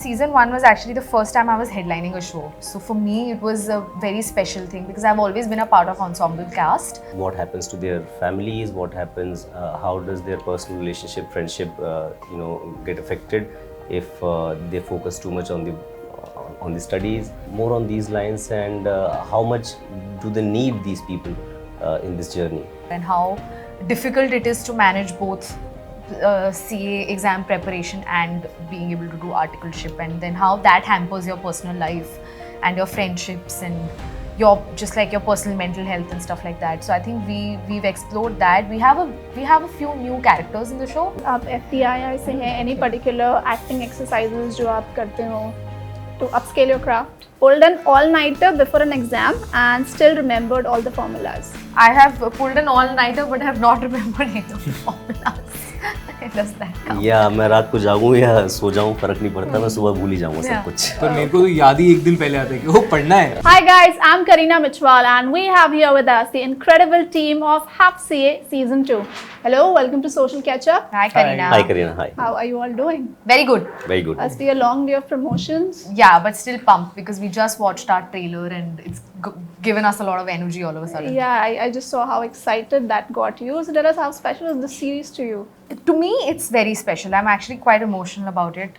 season 1 was actually the first time I was headlining a show. So for me, it was a very special thing because I've always been a part of ensemble cast. What happens to their families? What happens? How does their personal relationship, friendship, get affected if they focus too much on the studies? More on these lines, and how much do they need these people in this journey? And how difficult it is to manage both CA exam preparation and being able to do articleship, and then how that hampers your personal life and your friendships and your just like your personal mental health and stuff like that. So I think we've explored that. We have a few new characters in the show. आप FTII से हैं, any particular acting exercises जो आप करते हो to upscale your craft? Pulled an all-nighter before an exam and still remembered all the formulas. I have pulled an all-nighter but have not remembered any of the formulas. Does that count? या मैं रात को जागूं या सो जाऊं, फर्क नहीं पड़ता, मैं सुबह भूल ही जाऊंगा सब कुछ। पर मेरे को तो याद ही एक दिन पहले आता है कि वो पढ़ना है। Hi guys, I'm Karina Michwal and we have here with us the incredible team of HAP CA Season 2. Hello, welcome to Social Catch Up. Hi Karina. Hi Karina, hi. How are you all doing? Very good. Very good. Must be a long day of promotions. Yeah, but still pumped because we just watched our trailer and it's given us a lot of energy all of a sudden. Yeah, I just saw how excited that got you. So tell us, how special is this series to you? To me, it's very special. I'm actually quite emotional about it.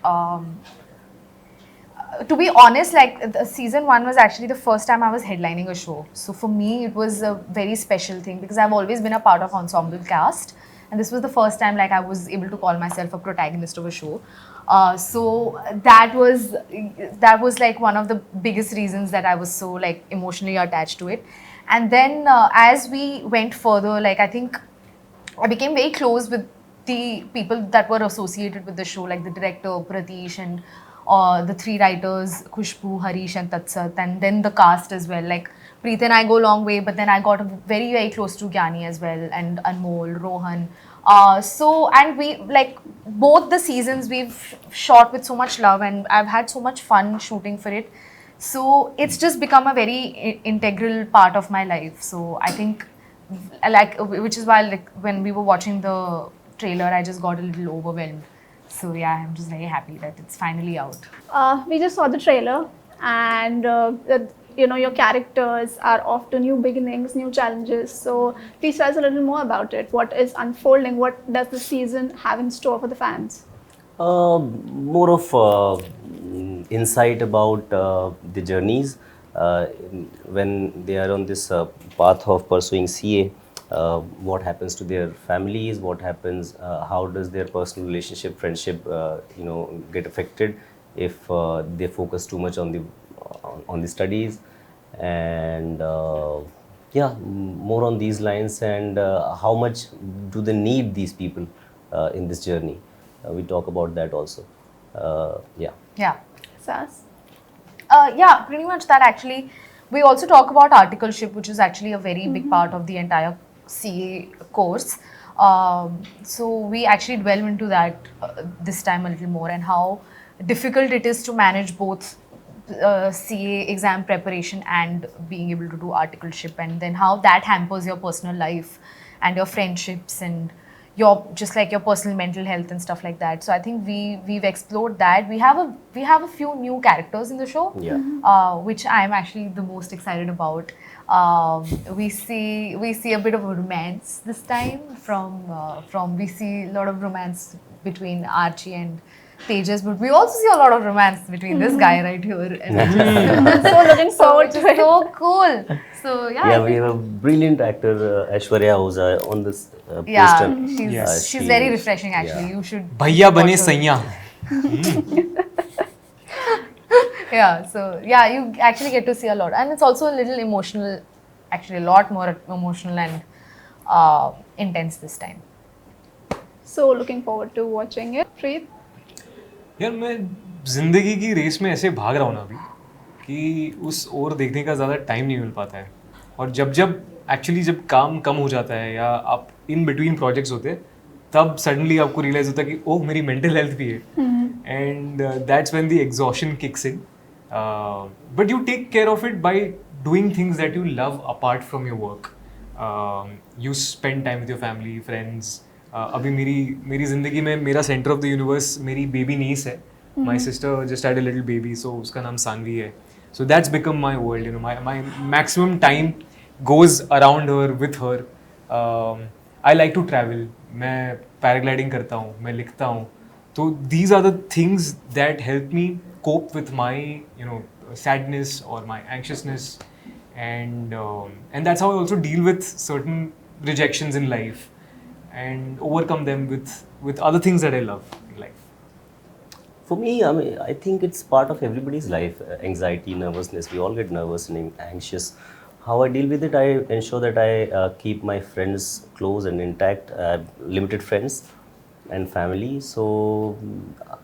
To be honest, like the season 1 was actually the first time I was headlining a show. So for me, it was a very special thing because I've always been a part of ensemble cast, and this was the first time like I was able to call myself a protagonist of a show. So that was like one of the biggest reasons that I was so like emotionally attached to it. And then as we went further, like I think I became very close with the people that were associated with the show, like the director Pratish and the 3 writers Khushbu, Harish and Tatsat, and then the cast as well. Like Preet and I go a long way, but then I got very, very close to Gyani as well, and Anmol, Rohan. And we like both the seasons we've shot with so much love, and I've had so much fun shooting for it. So it's just become a very integral part of my life. So I think, like, which is why like when we were watching the trailer, I just got a little overwhelmed. So yeah, I'm just very happy that it's finally out. We just saw the trailer, and your characters are off to new beginnings, new challenges. So please tell us a little more about it. What is unfolding? What does the season have in store for the fans? More of insight about the journeys when they are on this path of pursuing CA. What happens to their families? What happens? How does their personal relationship, friendship, get affected if they focus too much on the studies? And more on these lines, and how much do they need these people in this journey? We talk about that also. Yeah. Sas? Yeah, pretty much that actually. We also talk about articleship, which is actually a very big part of the entire CA course. So we actually delve into that this time a little more, and how difficult it is to manage both CA exam preparation and being able to do articleship, and then how that hampers your personal life and your friendships and your just like your personal mental health and stuff like that. So I think we've explored that. We have a few new characters in the show, which I'm actually the most excited about. We see a bit of a romance this time we see a lot of romance between Archie and Tejas, but we also see a lot of romance between this guy right here. And So looking forward to it. so cool. So Yeah, we have a brilliant actor, Aishwarya, who's on this poster. Yeah, she's very refreshing actually. Yeah. You should. भैया बने watch her. सैया। Yeah, so yeah, you actually get to see a lot, and it's also a little emotional, actually a lot more emotional and intense this time. So looking forward to watching it. Preet? यार मैं जिंदगी की race में ऐसे भाग रहा हूँ ना अभी कि उस ओर देखने का ज़्यादा टाइम नहीं मिल पाता है, और जब काम कम हो जाता है या आप इन बिटवीन प्रोजेक्ट्स होते हैं, तब सडनली आपको रियलाइज होता है कि ओह मेरी मेंटल हेल्थ भी है, and that's when the exhaustion kicks in, but you take care of it by doing things that you love apart from your work. You spend time with your family, friends. अभी मेरी ज़िंदगी में मेरा centre of the universe मेरी baby niece है, My sister just had a little baby, so उसका नाम सानवी है. So that's become my world. You know, my maximum time goes around her, with her. I like to travel. मैं paragliding करता हूँ, मैं लिखता हूँ. So these are the things that help me cope with my, you know, sadness or my anxiousness, and that's how I also deal with certain rejections in life and overcome them with other things that I love in life. For me, I mean, I think it's part of everybody's life. Anxiety, nervousness. We all get nervous and anxious. How I deal with it, I ensure that I keep my friends close and intact. I have limited friends and family, so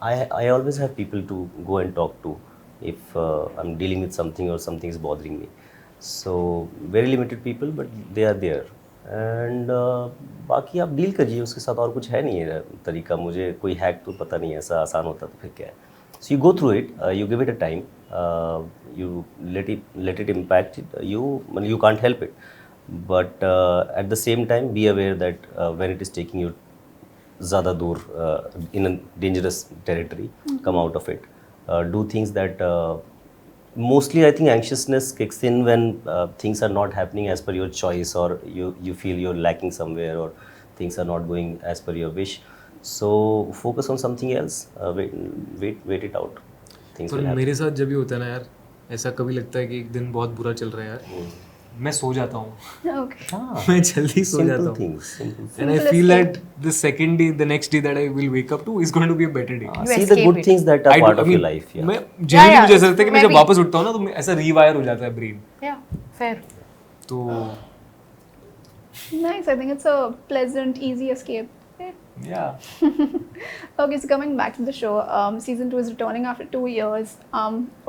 I always have people to go and talk to if I'm dealing with something or something is bothering me. So very limited people, but they are there. And बाकी आप deal करिए उसके साथ, और कुछ है नहीं है तरीका. मुझे कोई हैक तो पता नहीं है, ऐसा आसान होता तो फिर क्या है. So you go through it, you give it a time, you let it impact you can't help it, but at the same time be aware that when it is taking you ज़्यादा दूर in a dangerous territory, come out of it, do things that mostly I think anxiousness kicks in when things are not happening as per your choice, or you feel you're lacking somewhere, or things are not going as per your wish. So focus on something else, wait it out, things पर will happen. मेरे साथ जब भी होता है ना यार, ऐसा कभी लगता है कि एक दिन बहुत बुरा चल रहा है यार, मैं सो जाता हूँ. Okay. मैं जल्दी सो जाता Simple हूँ. things, simple things. And I feel that the second day, the next day that I will wake up to is going to be a better day. You See the escape good it. things that are I part do- of I your mean, life. Yeah. मैं generally yeah, मुझे ऐसा लगता है कि मैं मैं जब भी. वापस उठता हूँ ना, तो मैं ऐसा rewire हो जाता है brain. Yeah, fair. तो Nice. I think it's a pleasant, easy escape. yeah. Okay, so coming back to the show, season 2 is returning after 2 years.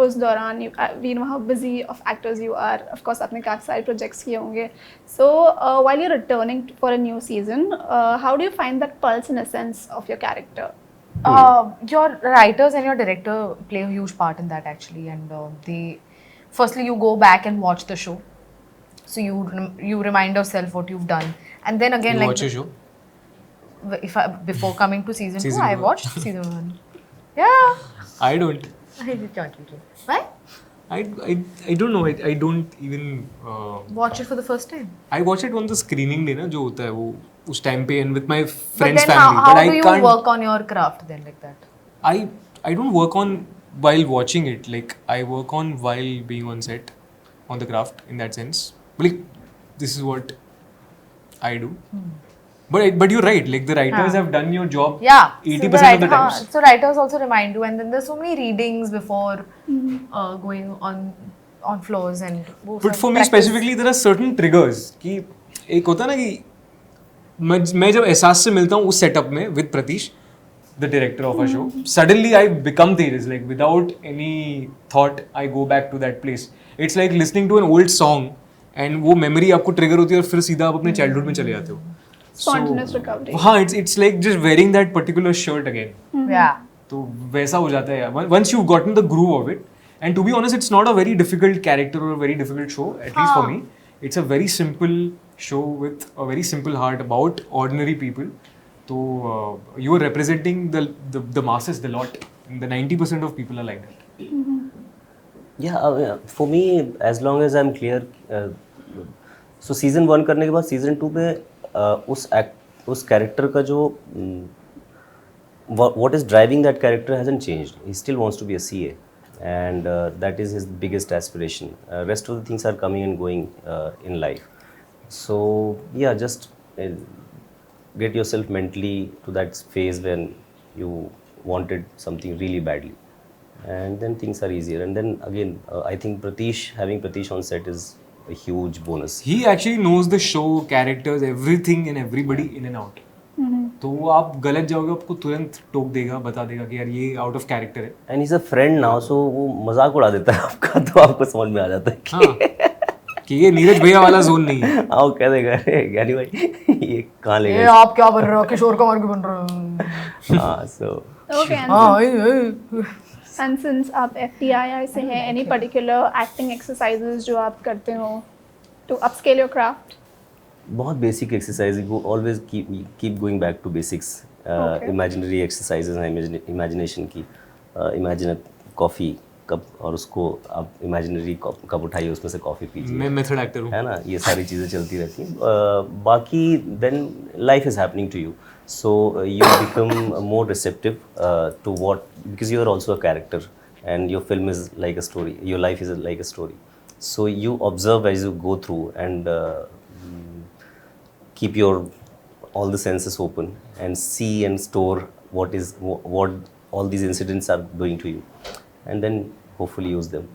उस दौरान we know how busy of actors you are. Of course, आपने काफी सारे projects किए होंगे. So while you're returning for a new season, how do you find that pulse and essence of your character? Your writers and your director play a huge part in that actually, and they firstly you go back and watch the show, so you remind yourself what you've done, and then again You like watch a show? if I, before coming to season 2 Season I one. watched season 1. Yeah, I don't. I did not. Why? I don't know. I don't even. Watch it for the first time. I watch it on the screening day ना, जो होता है वो उस time पे, and with my But friends' then family. how But I do you can't. work on your craft then like that? I don't work on while watching it. Like I work on while being on set, on the craft in that sense. But like this is what I do. But you're right. Like the writers have done your job. Yeah, 80% of the times. So writers also remind you, and then there's so many readings before going on floors and. वो But सब for me practice. specifically, there are certain triggers. कि एक होता है ना कि मैं जब एहसास से मिलता हूँ उस सेटअप में with Pratish, the director of our show, suddenly I become Tejas. Like without any thought, I go back to that place. It's like listening to an old song, and वो memory आपको trigger होती है और फिर सीधा आप अपने childhood में चले जाते हो. Spontaneous recovery. हाँ, it's like just wearing that particular shirt again. Yeah. तो वैसा हो जाता है यार. Once you've gotten the groove of it, and to be honest, it's not a very difficult character or a very difficult show, at least for me. It's a very simple show with a very simple heart about ordinary people. So you are representing the masses, the lot. And the 90% of people are like that. Yeah, for me, as long as I'm clear, so season 1 करने के बाद season 2 पे उस character का जो what is driving that character hasn't changed. He still wants to be a CA, and that is his biggest aspiration. Rest of the things are coming and going in life. So yeah, just get yourself mentally to that phase when you wanted something really badly, and then things are easier. And then again, I think having Pratish on set is a huge bonus. He actually knows the show, characters, everything and everybody in and out. तो वो आप गलत जाओगे आपको तुरंत टोक देगा, बता देगा कि यार ये आउट ऑफ कैरेक्टर है. And is a friend now, so वो मजाक उड़ा देता है आपका, तो आपको समझ में आ जाता है कि हाँ, कि ये नीरज भैया वाला जोन नहीं है. आओ कह देगा, अरे ज्ञानी भाई ये कहाँ ले ये गए. आप क्या बन रहे हो, किशोर कुमार क्यों बन रहे हो? हाँ, सो Okay, and since आप FTII से हैं, any particular acting exercises जो आप करते हो to upscale your craft? बहुत basic exercise, go always keep going back to basics. Imaginary exercises हैं, इमेजिनेशन की, इमेजिन अ कॉफ़ी कप और उसको आप इमेजिनरी कप उठाइए, उसमें से कॉफ़ी पीजिए, मैं मेथड एक्टर हूँ. है ना, ये सारी चीज़ें चलती रहती हैं. बाकी then life is happening to you, so you become more receptive to what, because you are also a character and your film is like a story, your life is like a story. So you observe as you go through and keep your all the senses open and see and store what all these incidents are doing to you, and then hopefully use them.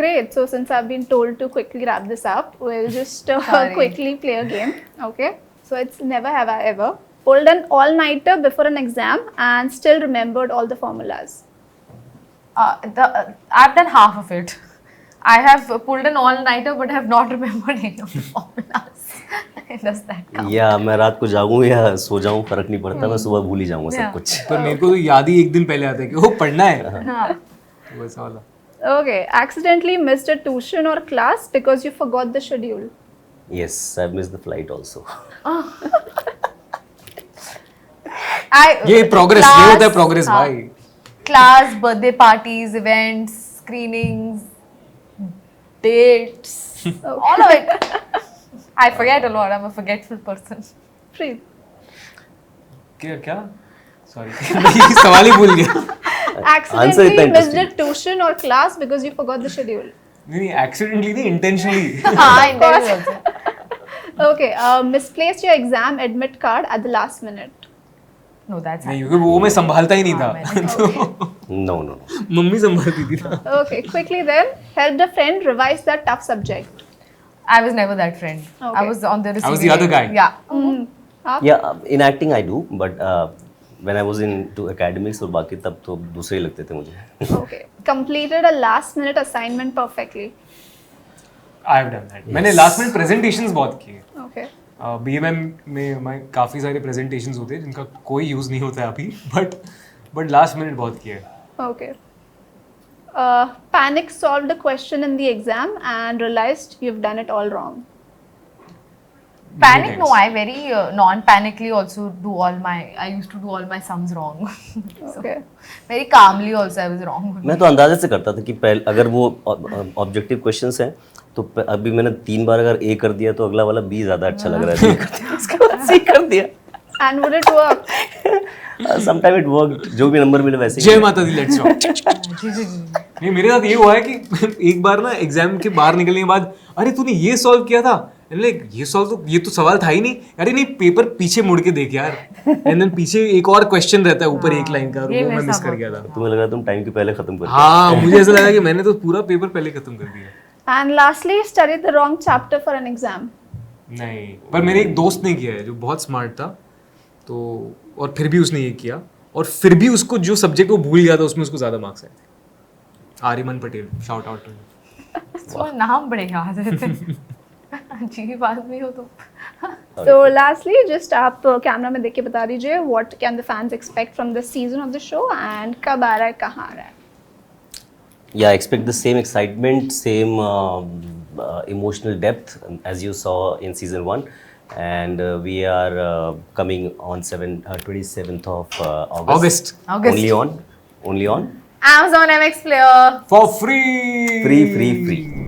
Great. So since I've been told to quickly wrap this up, we'll just Sorry. quickly play a game. Okay. So it's never have I ever pulled an all-nighter before an exam and still remembered all the formulas. I've done half of it. I have pulled an all-nighter, but I have not remembered any of the formulas. Does that count? या मैं रात को जागूं या सो जाऊं फर्क नहीं पड़ता, मैं सुबह भूल ही जाऊंगा सब Yeah. कुछ. पर मेरे को तो याद ही एक दिन पहले आता है कि वो पढ़ना है. हाँ. तो वैसा वाला. Okay. Accidentally missed a tuition or class because you forgot the schedule. Yes, I missed the flight also. ये प्रोग्रेस, ये होता है प्रोग्रेस हाँ. भाई. Class, birthday parties, events, screenings, dates, all of it. I forget a lot. I'm a forgetful person. Free. क्या sorry मैं सवाल ही भूल गया. Accidentally इतना missed a interesting. tuition or class because you forgot the schedule. नहीं accidentally नहीं, intentionally. हाँ, Indian also. Okay. Misplaced your exam admit card at the last minute. No, that's नहीं क्योंकि वो मैं संभालता ही नहीं था. No, no, no. मम्मी संभालती थी ना. Okay. Quickly then, helped a friend revise that tough subject. I was never that friend. I Okay. was on the receiving I was the other end. guy. Yeah. Yeah, in acting I do, but when I was into academics और बाकी तब तो दूसरे ही लगते थे मुझे. Okay. Completed a last minute assignment perfectly. I have done that. मैंने last minute presentations बहुत किए. Okay. BMM में हमारे काफ़ी सारे प्रेजेंटेशंस होते हैं जिनका कोई यूज़ नहीं होता है अभी, बट लास्ट मिनट बहुत किए. Okay. Panic solved a question in the exam and realized you've done it all wrong. Panic? No, I very non-panically also do all my. I used to do all my sums wrong. Okay. Very calmly also I was wrong. मैं तो अंदाजे से करता था कि पहले अगर वो ऑब्जेक्टिव क्वेश्चंस हैं तो अभी मैंने 3 बार अगर ए कर दिया तो अगला वाला बी ज़्यादा अच्छा लग रहा है, उसके बाद सी कर दिया. And would it work? Sometime it work, जो भी नंबर मिले वैसे ही. जय माता दी, लेट्स रॉक. नहीं मेरे साथ ये हुआ है कि एक बार ना एग्जाम के बाहर निकलने के बाद अरे तूने ये सॉल्व किया था, लाइक ये तो सवाल था ही नहीं. अरे नहीं पेपर पीछे मुड़ के देख यार, एंड देन पीछे एक और क्वेश्चन रहता है ऊपर एक लाइन का, और वो मैं मिस कर गया था. तुम्हें लग रहा तुम टाइम के पहले खत्म कर. हाँ मुझे ऐसा लगा कि मैंने तो पूरा पेपर पहले खत्म कर दिया. And lastly, studied the wrong chapter for an exam. नहीं, पर मेरे एक दोस्त ने किया है जो बहुत स्मार्ट था, तो और फिर भी उसने ये किया, और फिर भी उसको जो सब्जेक्ट वो भूल गया था उसमें उसको ज़्यादा मार्क्स आए थे. Aryaman Patel, shout out to him. तो नाम बड़े याद रहते हैं. अजीब आदमी हो तो. So lastly, just आप कैमरा में देख के बता दीजिए what can the fans expect from this season of the show and कब आ रहा है, कहाँ आ रहा है? Yeah, I expect the same excitement, same emotional depth as you saw in season 1, and we are coming on 27th of August. August. Only on Amazon MX Player. For free. free.